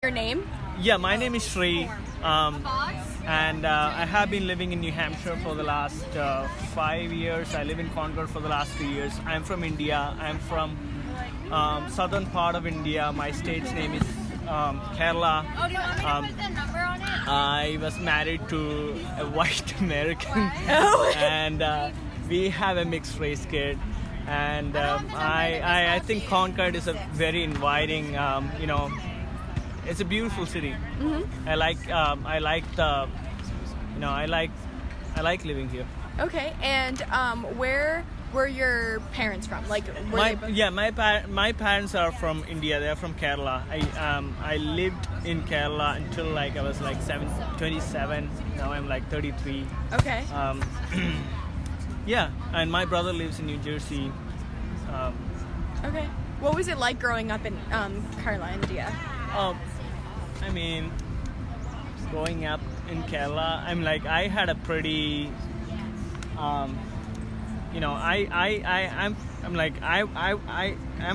your name? Yeah, my name is Sri, and I have been living in New Hampshire for the last 5 years. I live in Concord for the last 3 years. I'm from India. I'm from southern part of India. My state's name is Kerala. Oh, do you want me to put the number on it? I was married to a white American, Oh. and we have a mixed race kid. And I think Concord is a very inviting, it's a beautiful city. Mm-hmm. I like living here. Okay, and where were your parents from? Like, were they both- My parents are from India. They're from Kerala. I lived in Kerala until like I was like 27. Now I'm like 33. Okay. Yeah, and my brother lives in New Jersey. Okay. What was it like growing up in Kerala, India? I mean, growing up in Kerala, I had a pretty, I'm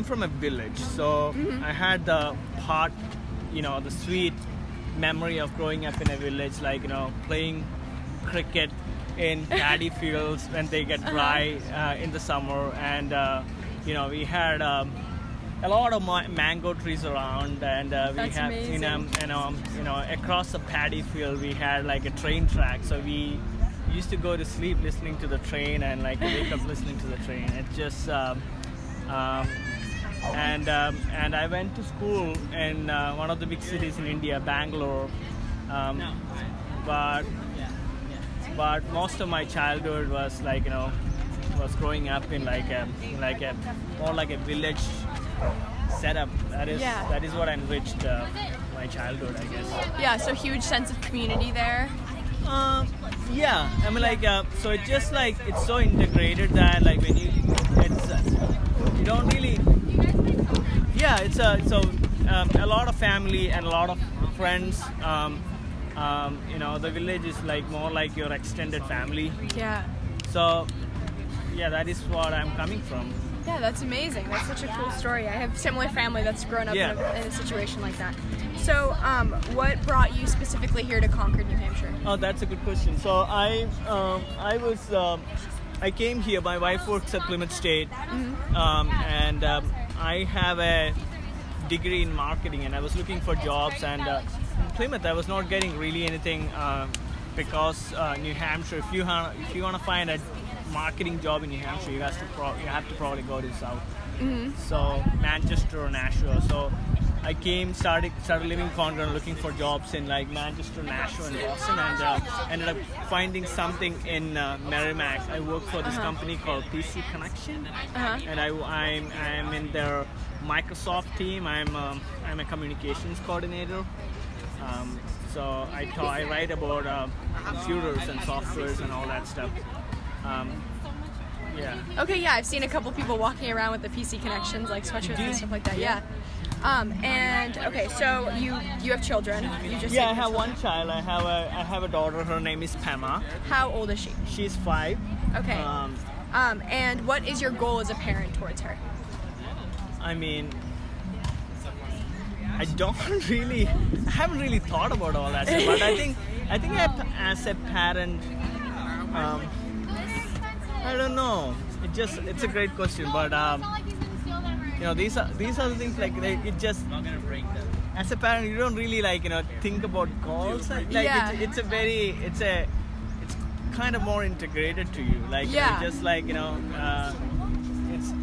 from a village, so Mm-hmm. I had the the sweet memory of growing up in a village, playing cricket in paddy fields when they get dry in the summer, and we had a lot of mango trees around, and we That's had amazing. across the paddy field we had like a train track, so we used to go to sleep listening to the train and wake up listening to the train. It just and I went to school in one of the big cities in India, Bangalore, but most of my childhood was was growing up in more like a village setup. That is what enriched my childhood, I guess. Yeah, so huge sense of community there. Yeah, I mean so it's just it's so integrated that when you don't really, yeah, it's a lot of family and a lot of friends. The village is more like your extended family. Yeah. So yeah, that is what I'm coming from. Yeah, that's amazing. That's such a cool story. I have similar family that's grown up Yeah. in a situation like that. So, what brought you specifically here to Concord, New Hampshire? Oh, that's a good question. So I came here. My wife works at Plymouth State, and I have a degree in marketing, and I was looking for jobs. And in Plymouth, I was not getting really anything because New Hampshire. If you want to find a marketing job in New Hampshire, you have to probably go to the south. Mm-hmm. So Manchester or Nashua. So I started living in Concord, looking for jobs in Manchester, Nashua, and Boston, and ended up finding something in Merrimack. I work for this company called PC Connection, and I'm in their Microsoft team. I'm a communications coordinator. So I write about computers and softwares and all that stuff. Yeah. Okay, yeah, I've seen a couple people walking around with the PC connections, like sweatshirts and stuff like that. Yeah. And okay, so you have children. You just I have one child. I have a daughter. Her name is Pema. How old is she? She's 5. Okay. And what is your goal as a parent towards her? I mean, I haven't really thought about all that stuff, but I think as a parent, I don't know. It's a great question, but these are the things it just. As a parent, you don't really think about goals. It's kind of more integrated to you.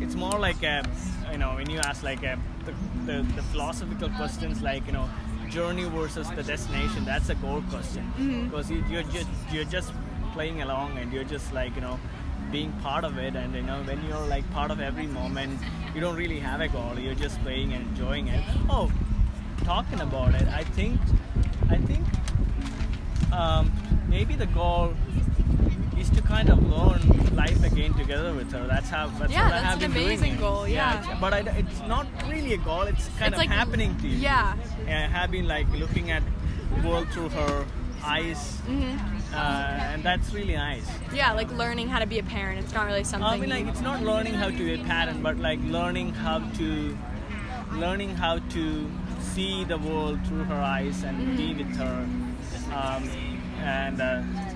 It's more like when you ask the philosophical questions journey versus the destination. That's a goal question, because you're just playing along, and you're just being part of it, and when you're part of every moment, you don't really have a goal. You're just playing and enjoying it. Oh, talking about it, I think maybe the goal is to kind of learn life again together with her. That's what I have been doing. That's an amazing goal. Yeah. But it's not really a goal. It's kind of happening to you. Yeah. And I have been looking at the world through her eyes. And that's really nice. Yeah, learning how to be a parent. It's not really something. I mean, it's not learning how to be a parent, but learning how to see the world through her eyes and be with her. And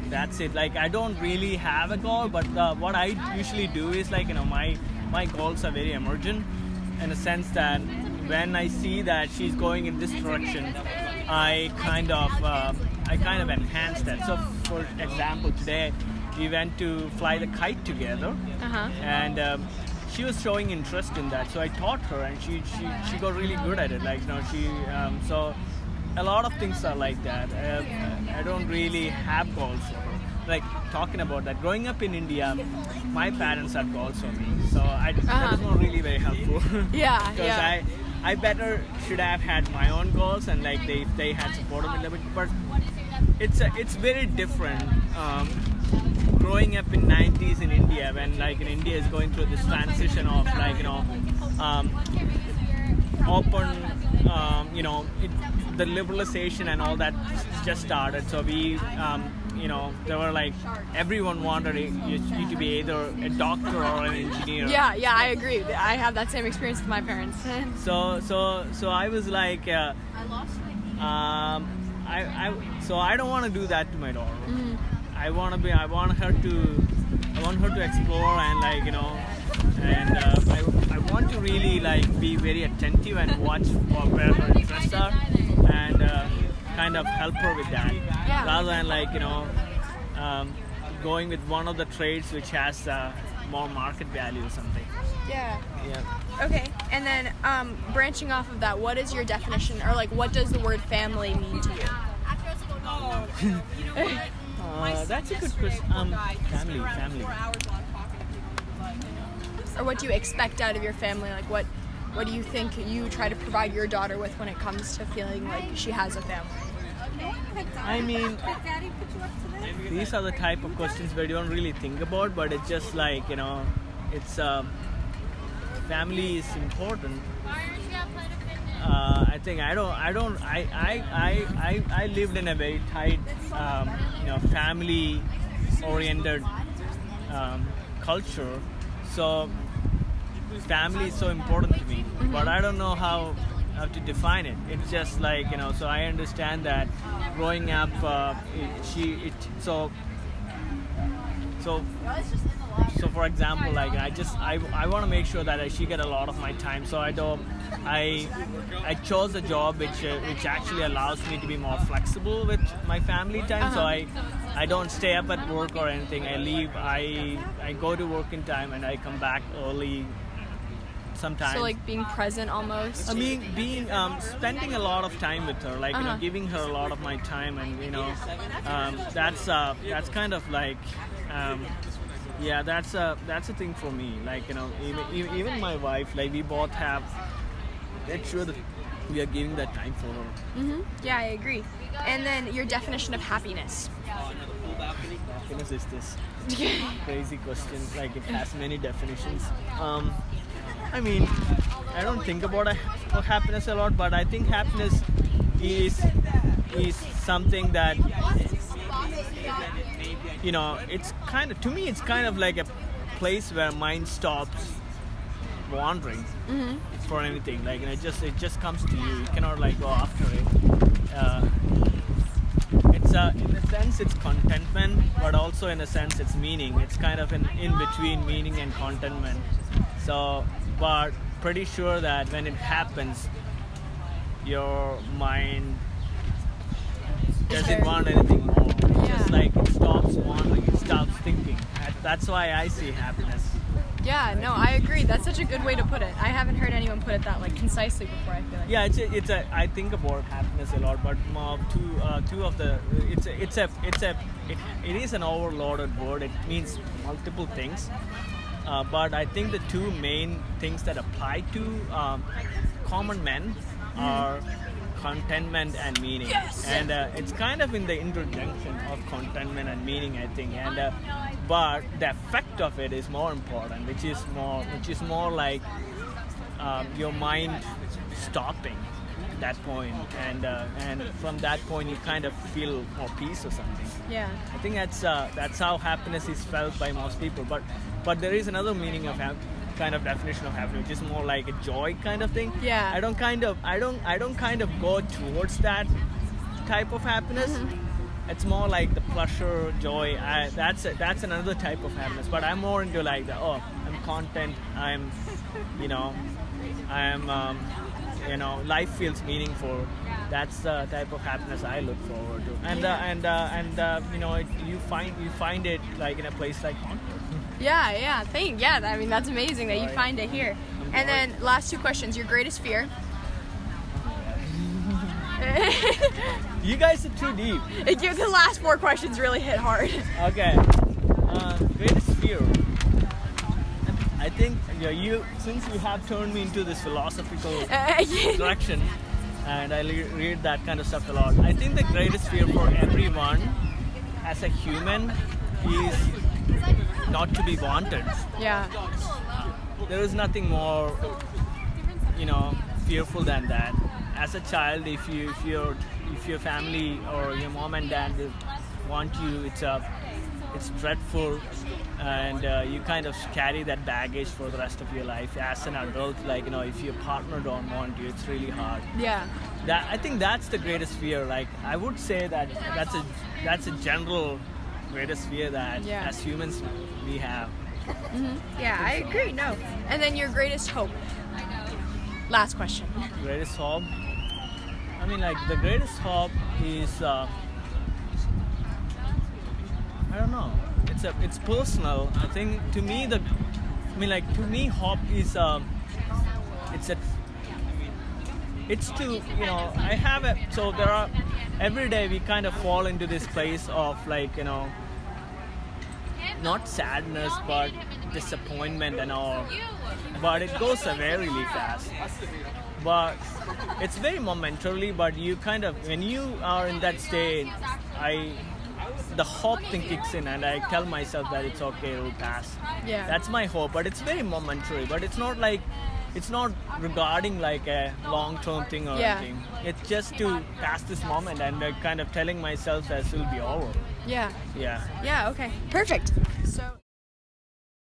that's it. Like, I don't really have a goal, but what I usually do is, like, my goals are very emergent, in the sense that when I see that she's going in this direction, I kind of enhance that. So, for example, today we went to fly the kite together, and she was showing interest in that. So I taught her, and she got really good at it. Like, so a lot of things are like that. I don't really have goals for her. Like, talking about that, growing up in India, my parents had goals for me, so that was not really very helpful. Yeah, because I better should have had my own goals, and like they had supported me a little bit. But it's very different growing up in 90s in India, when like in India is going through this transition of like open the liberalization and all that just started. So we there were like, everyone wanted you to be either a doctor or an engineer. Yeah, I agree. I have that same experience with my parents. So I was like, so I don't want to do that to my daughter. I want her to explore, and like and I want to really like be very attentive and watch where her interests are, and kind of help her with that, rather than like going with one of the trades which has more market value or something. Yeah. Okay, and then branching off of that, what is your definition, or like what does the word family mean to you? That's a good question. Family. Or what do you expect out of your family? Like what do you think you try to provide your daughter with when it comes to feeling like she has a family? I mean, these are the type of questions where you don't really think about, but it's just like, it's family is important. I think I lived in a very tight, family oriented culture. So family is so important to me, but I don't know how to define it. It's just like, so I understand that growing up, so for example, like I want to make sure that she get a lot of my time. So I chose a job which actually allows me to be more flexible with my family time. So I don't stay up at work or anything. I leave. I go to work in time, and I come back early sometimes. So like being present almost. I mean, spending a lot of time with her, like giving her a lot of my time, and that's kind of like. That's a thing for me. Like, even my wife, like we both have make sure that we are giving that time for her. Yeah, I agree. And then your definition of happiness. Happiness is this crazy question. Like, it has many definitions. I mean, I don't think about happiness a lot, but I think happiness is something that, it's kind of, to me, it's kind of like a place where mind stops wandering for anything. Like, it just comes to you. You cannot like go after it. It's in a sense it's contentment, but also in a sense it's meaning. It's kind of in between meaning and contentment. So, but pretty sure that when it happens, your mind doesn't want anything more. Just like it stops wandering, it stops thinking. That's why I see happiness. Yeah, no, I agree. That's such a good way to put it. I haven't heard anyone put it that like concisely before. I feel like. Yeah, I think about happiness a lot, but it is an overloaded word. It means multiple things. But I think the two main things that apply to common men are contentment and meaning. Yes! And it's kind of in the interjunction of contentment and meaning, I think. And but the effect of it is more important, which is more like your mind stopping at that point, and from that point you kind of feel more peace or something. Yeah. I think that's how happiness is felt by most people. But there is another meaning of kind of definition of happiness, which is more like a joy kind of thing. Yeah. I don't kind of go towards that type of happiness. It's more like the pleasure, joy. That's another type of happiness. But I'm more into like I'm content. I'm, life feels meaningful. That's the type of happiness I look forward to. And you find it like in a place like Concord. Yeah. I mean, that's amazing that you find it here. And then last two questions. Your greatest fear. You guys are too deep. The last four questions really hit hard. Okay. Greatest fear. I think since you have turned me into this philosophical direction, and I read that kind of stuff a lot. I think the greatest fear for everyone as a human is not to be wanted. Yeah. There is nothing more, fearful than that. As a child, if your family or your mom and dad want you, it's dreadful, and you kind of carry that baggage for the rest of your life. As an adult, if your partner don't want you, it's really hard. Yeah. I think that's the greatest fear. Like, I would say that that's a general greatest fear that as humans we have. Yeah, I agree. No. And then your greatest hope. Last question. Greatest hope. I mean, the greatest hope is I don't know. It's personal. I think to me hope is so there are every day we kind of fall into this place of not sadness but disappointment and all, but it goes away really fast. But it's very momentarily, but you kind of, when you are in that state, the hope thing kicks in, and I tell myself that it's okay, it'll pass. Yeah. That's my hope, but it's very momentary. But it's not regarding like a long-term thing or anything. It's just to pass this moment, and kind of telling myself that it'll be over. Yeah. Yeah. Yeah. Okay. Perfect. So.